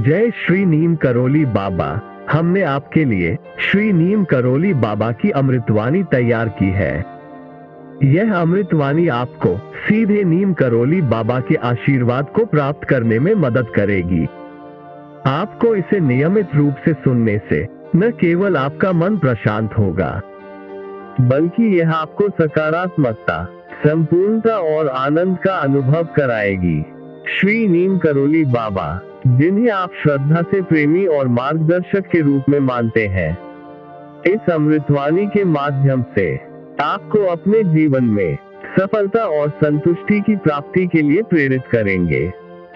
जय श्री नीम करोली बाबा। हमने आपके लिए श्री नीम करोली बाबा की अमृतवाणी तैयार की है। यह अमृतवाणी आपको सीधे नीम करोली बाबा के आशीर्वाद को प्राप्त करने में मदद करेगी। आपको इसे नियमित रूप से सुनने से न केवल आपका मन प्रशांत होगा, बल्कि यह आपको सकारात्मकता, संपूर्णता और आनंद का अनुभव कराएगी। श्री नीम करोली बाबा, जिन्हें आप श्रद्धा से प्रेमी और मार्गदर्शक के रूप में मानते हैं, इस अमृतवाणी के माध्यम से आपको अपने जीवन में सफलता और संतुष्टि की प्राप्ति के लिए प्रेरित करेंगे।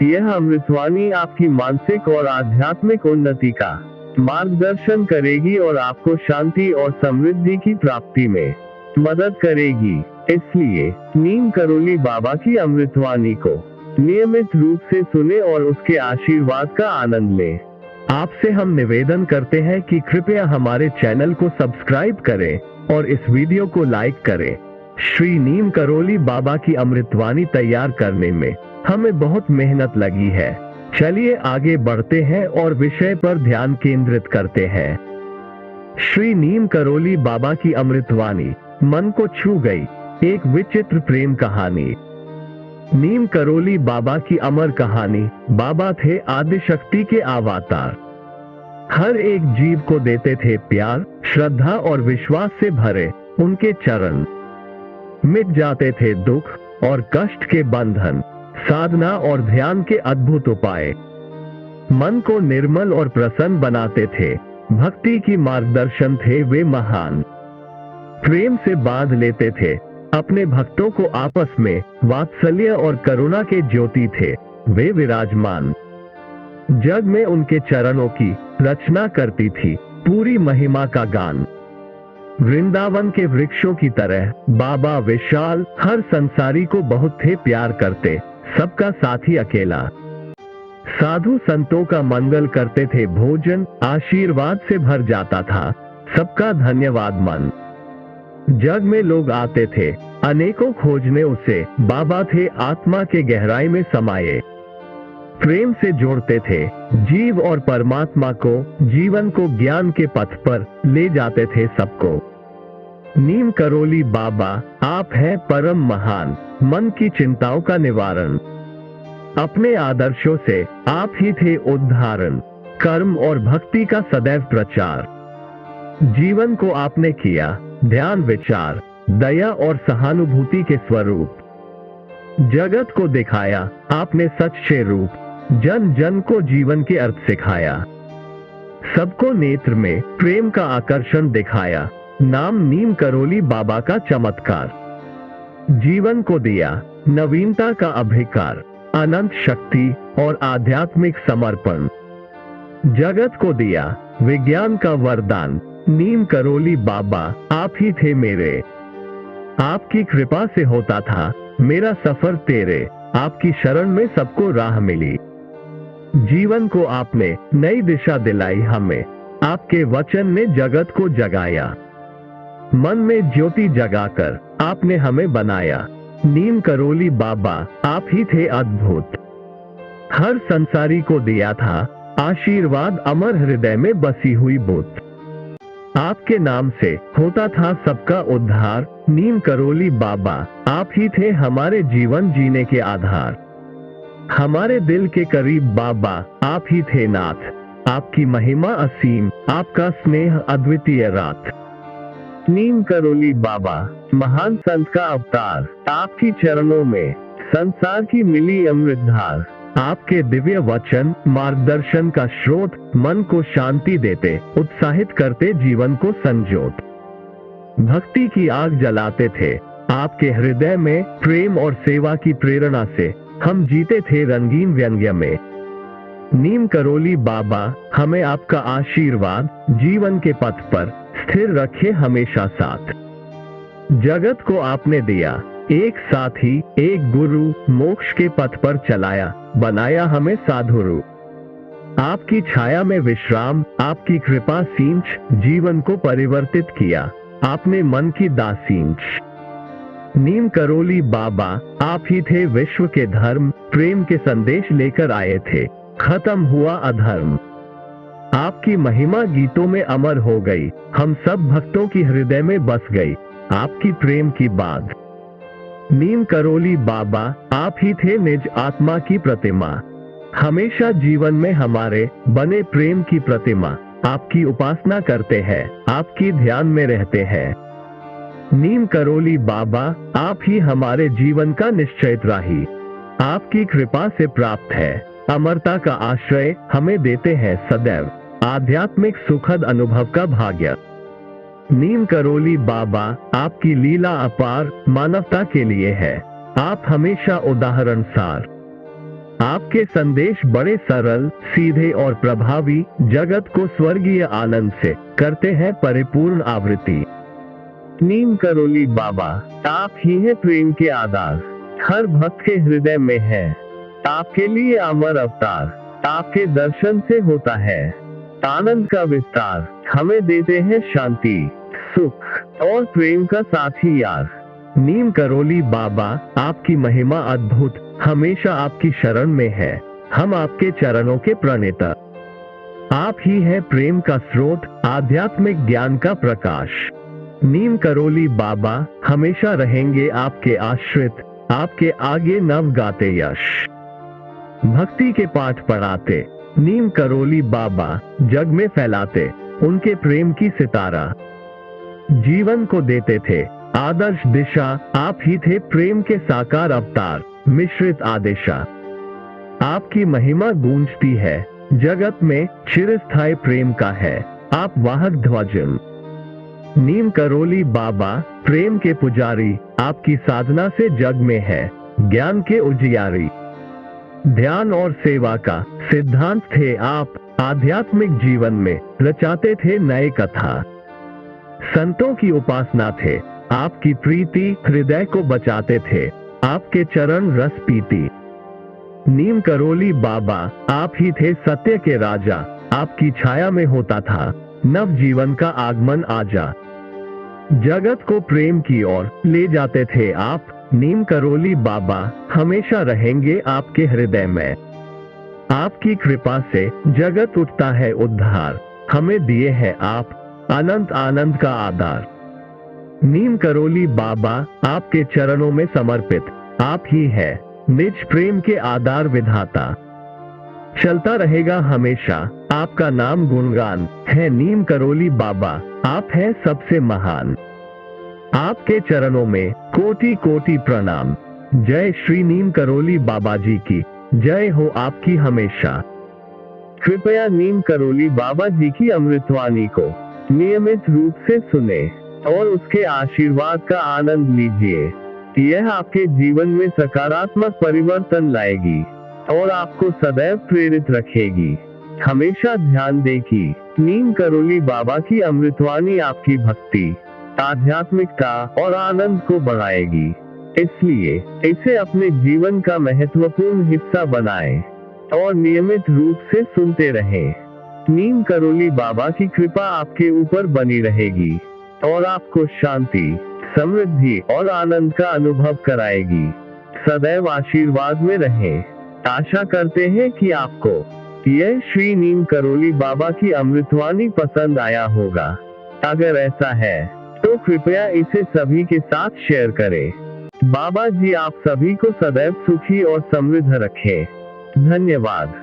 यह अमृतवाणी आपकी मानसिक और आध्यात्मिक उन्नति का मार्गदर्शन करेगी और आपको शांति और समृद्धि की प्राप्ति में मदद करेगी। इसलिए नीम करोली बाबा की अमृतवाणी को नियमित रूप से सुने और उसके आशीर्वाद का आनंद लें। आपसे हम निवेदन करते हैं कि कृपया हमारे चैनल को सब्सक्राइब करें और इस वीडियो को लाइक करें। श्री नीम करोली बाबा की अमृतवाणी तैयार करने में हमें बहुत मेहनत लगी है। चलिए आगे बढ़ते हैं और विषय पर ध्यान केंद्रित करते हैं। श्री नीम करोली बाबा की अमृतवाणी मन को छू गई। एक विचित्र प्रेम कहानी। नीम करोली बाबा की अमर कहानी। बाबा थे आदि शक्ति के अवतार। हर एक जीव को देते थे प्यार, श्रद्धा और विश्वास से भरे उनके चरण। मिट जाते थे दुख और कष्ट के बंधन, साधना और ध्यान के अद्भुत उपाय। मन को निर्मल और प्रसन्न बनाते थे। भक्ति की मार्गदर्शन थे वे महान। प्रेम से बांध लेते थे अपने भक्तों को आपस में। वात्सल्य और करुणा के ज्योति थे वे विराजमान। जग में उनके चरणों की रचना करती थी पूरी महिमा का गान। वृंदावन के वृक्षों की तरह बाबा विशाल, हर संसारी को बहुत थे प्यार करते, सबका साथी अकेला। साधु संतों का मंगल करते थे भोजन, आशीर्वाद से भर जाता था सबका धन्यवाद मन। जग में लोग आते थे अनेकों खोजने उसे, बाबा थे आत्मा के गहराई में समाये। प्रेम से जोड़ते थे जीव और परमात्मा को, जीवन को ज्ञान के पथ पर ले जाते थे सबको। नीम करोली बाबा, आप हैं परम महान, मन की चिंताओं का निवारण। अपने आदर्शों से आप ही थे उद्धारण, कर्म और भक्ति का सदैव प्रचार। जीवन को आपने किया ध्यान विचार, दया और सहानुभूति के स्वरूप। जगत को दिखाया आपने सच्चे रूप, जन जन को जीवन के अर्थ सिखाया। सबको नेत्र में प्रेम का आकर्षण दिखाया, नाम नीम करोली बाबा का चमत्कार। जीवन को दिया नवीनता का अभिकार, अनंत शक्ति और आध्यात्मिक समर्पण। जगत को दिया विज्ञान का वरदान, नीम करोली बाबा आप ही थे मेरे। आपकी कृपा से होता था मेरा सफर तेरे, आपकी शरण में सबको राह मिली। जीवन को आपने नई दिशा दिलाई हमें, आपके वचन ने जगत को जगाया। मन में ज्योति जगाकर आपने हमें बनाया। नीम करोली बाबा आप ही थे अद्भुत। हर संसारी को दिया था आशीर्वाद, अमर हृदय में बसी हुई बुत। आपके नाम से होता था सबका उद्धार। नीम करोली बाबा आप ही थे हमारे जीवन जीने के आधार। हमारे दिल के करीब बाबा आप ही थे नाथ, आपकी महिमा असीम, आपका स्नेह अद्वितीय रात। नीम करोली बाबा महान संत का अवतार, आपकी चरणों में संसार की मिली अमृतधार। आपके दिव्य वचन मार्गदर्शन का स्रोत, मन को शांति देते, उत्साहित करते जीवन को संजोत। भक्ति की आग जलाते थे आपके हृदय में, प्रेम और सेवा की प्रेरणा से हम जीते थे रंगीन व्यंग्य में। नीम करोली बाबा हमें आपका आशीर्वाद जीवन के पथ पर स्थिर रखे हमेशा साथ। जगत को आपने दिया एक साथी, एक गुरु, मोक्ष के पथ पर चलाया, बनाया हमें साधुरु। आपकी छाया में विश्राम, आपकी कृपा सींच, जीवन को परिवर्तित किया आपने मन की दासींच। नीम करोली बाबा आप ही थे विश्व के धर्म, प्रेम के संदेश लेकर आए थे खत्म हुआ अधर्म। आपकी महिमा गीतों में अमर हो गई, हम सब भक्तों की हृदय में बस गई आपकी प्रेम की बात। नीम करोली बाबा, आप ही थे निज आत्मा की प्रतिमा, हमेशा जीवन में हमारे बने प्रेम की प्रतिमा। आपकी उपासना करते हैं, आपकी ध्यान में रहते हैं। नीम करोली बाबा, आप ही हमारे जीवन का निश्चय राही, आपकी कृपा से प्राप्त है अमरता का आश्रय, हमें देते हैं सदैव आध्यात्मिक सुखद अनुभव का भाग्य। नीम करोली बाबा, आपकी लीला अपार मानवता के लिए है, आप हमेशा उदाहरण सार। आपके संदेश बड़े सरल, सीधे और प्रभावी, जगत को स्वर्गीय आनंद से करते हैं परिपूर्ण आवृत्ति। नीम करोली बाबा, आप ही है प्रेम के आधार, हर भक्त के हृदय में है आपके लिए अमर अवतार। आपके दर्शन से होता है आनंद का विस्तार, हमें देते हैं शांति, सुख और प्रेम का साथी यार। नीम करोली बाबा, आपकी महिमा अद्भुत, हमेशा आपकी शरण में है, हम आपके चरणों के प्रणेता। आप ही है प्रेम का स्रोत, आध्यात्मिक ज्ञान का प्रकाश। नीम करोली बाबा, हमेशा रहेंगे आपके आश्रित, आपके आगे नव गाते यश। भक्ति के पाठ पढ़ाते नीम करोली बाबा, जग में फैलाते उनके प्रेम की सितारा। जीवन को देते थे आदर्श दिशा, आप ही थे प्रेम के साकार अवतार, मिश्रित आदेशा। आपकी महिमा गूंजती है जगत में, चिरस्थायी प्रेम का है आप वाहक ध्वजन। नीम करोली बाबा, प्रेम के पुजारी, आपकी साधना से जग में है ज्ञान के उजियारी। ध्यान और सेवा का सिद्धांत थे आप, आध्यात्मिक जीवन में रचाते थे नए कथा। संतों की उपासना थे, आपकी प्रीति हृदय को बचाते थे, आपके चरण रस पीती। नीम करोली बाबा, आप ही थे सत्य के राजा, आपकी छाया में होता था नव जीवन का आगमन आजा। जगत को प्रेम की ओर ले जाते थे आप, नीम करोली बाबा, हमेशा रहेंगे आपके हृदय में। आपकी कृपा से जगत उठता है उद्धार, हमें दिए हैं आप अनंत आनंद का आधार। नीम करोली बाबा, आपके चरणों में समर्पित आप ही है निज प्रेम के आधार विधाता। चलता रहेगा हमेशा आपका नाम गुणगान, है नीम करोली बाबा, आप हैं सबसे महान। आपके चरणों में कोटि कोटि प्रणाम, जय श्री नीम करोली बाबा जी की जय हो आपकी हमेशा। कृपया नीम करोली बाबा जी की अमृतवाणी को नियमित रूप से सुने और उसके आशीर्वाद का आनंद लीजिए। यह आपके जीवन में सकारात्मक परिवर्तन लाएगी और आपको सदैव प्रेरित रखेगी। हमेशा ध्यान दें कि नीम करोली बाबा की अमृतवाणी आपकी भक्ति, आध्यात्मिकता और आनंद को बढ़ाएगी, इसलिए इसे अपने जीवन का महत्वपूर्ण हिस्सा बनाएं और नियमित रूप से सुनते रहें। नीम करोली बाबा की कृपा आपके ऊपर बनी रहेगी और आपको शांति, समृद्धि और आनंद का अनुभव कराएगी। सदैव आशीर्वाद में रहें। आशा करते हैं कि आपको यह श्री नीम करोली बाबा की अमृतवाणी पसंद आया होगा। अगर ऐसा है तो कृपया इसे सभी के साथ शेयर करें। बाबा जी आप सभी को सदैव सुखी और समृद्ध रखें। धन्यवाद।